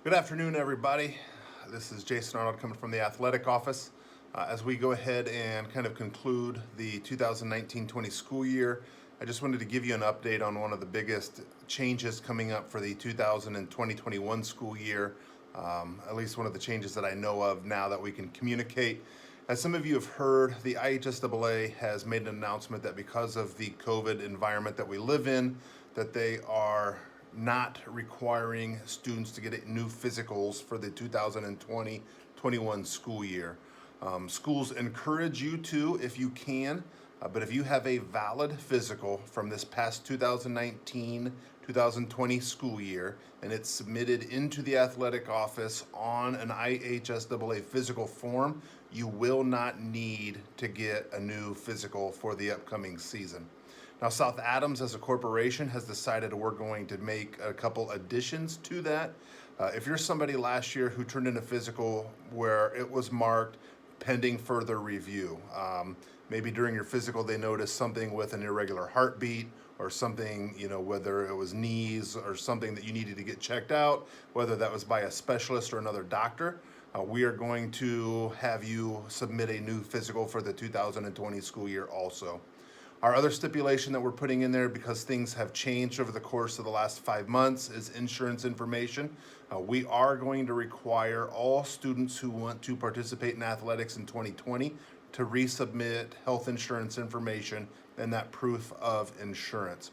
Good afternoon, everybody. This is Jason Arnold coming from the athletic office. As we go ahead and kind of conclude the 2019-20 school year, I just wanted to give you an update on one of the biggest changes coming up for the 2020-21 school year, at least one of the changes that I know of now that we can communicate. As some of you have heard, the IHSAA has made an announcement that because of the COVID environment that we live in, that they are not requiring students to get new physicals for the 2020-21 school year. Schools encourage you to if you can, but if you have a valid physical from this past 2019-2020 school year and it's submitted into the athletic office on an IHSAA physical form, you will not need to get a new physical for the upcoming season. Now, South Adams as a corporation has decided we're going to make a couple additions to that. If you're somebody last year who turned in a physical where it was marked pending further review, maybe during your physical they noticed something with an irregular heartbeat or something, whether it was knees or something that you needed to get checked out, whether that was by a specialist or another doctor, we are going to have you submit a new physical for the 2020 school year also. Our other stipulation that we're putting in there, because things have changed over the course of the last 5 months, is insurance information. We are going to require all students who want to participate in athletics in 2020 to resubmit health insurance information and that proof of insurance.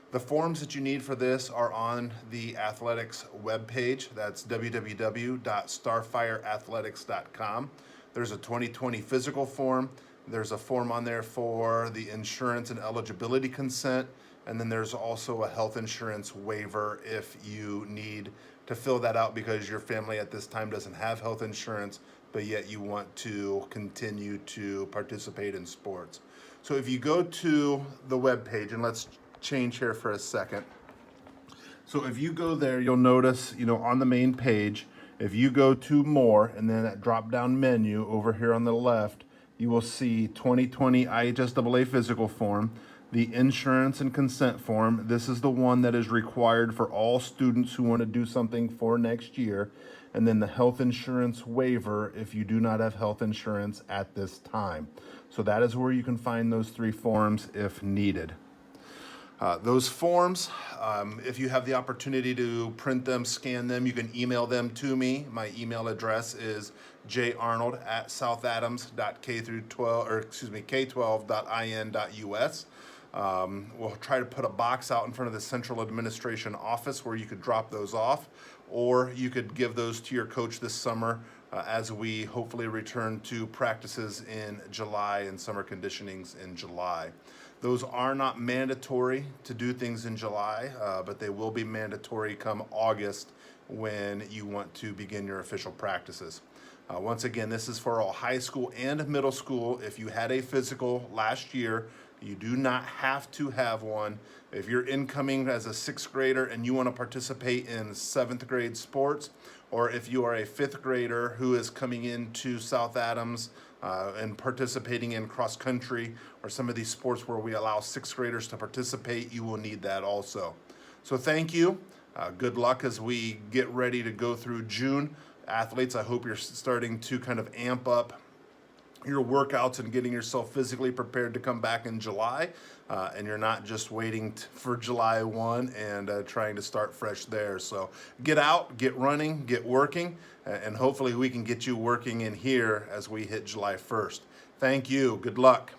The forms that you need for this are on the athletics webpage. That's www.starfireathletics.com. There's a 2020 physical form. There's a form on there for the insurance and eligibility consent, and then there's also a health insurance waiver if you need to fill that out because your family at this time doesn't have health insurance, but yet you want to continue to participate in sports. So if you go to the webpage, and let's change here for a second. So if you go there, you'll notice, on the main page, if you go to more and then that drop down menu over here on the left, you will see 2020 IHSAA physical form, the insurance and consent form. This is the one that is required for all students who want to do something for next year. And then the health insurance waiver if you do not have health insurance at this time. So that is where you can find those three forms if needed. Those forms, if you have the opportunity to print them, scan them, you can email them to me. My email address is jarnold@southaddams.k12.in.us. We'll try to put a box out in front of the central administration office where you could drop those off, or you could give those to your coach this summer as we hopefully return to practices in July and summer conditionings in July. Those are not mandatory to do things in July, but they will be mandatory come August when you want to begin your official practices. Once again, this is for all high school and middle school. If you had a physical last year, you do not have to have one. If you're incoming as a sixth grader and you want to participate in seventh grade sports, or if you are a fifth grader who is coming into South Adams and participating in cross country or some of these sports where we allow sixth graders to participate, you will need that also. So thank you. Good luck as we get ready to go through June. Athletes, I hope you're starting to kind of amp up your workouts and getting yourself physically prepared to come back in July, and you're not just waiting for July 1 and trying to start fresh there. So get out, get running, get working, and hopefully we can get you working in here as we hit July 1st. Thank you. Good luck.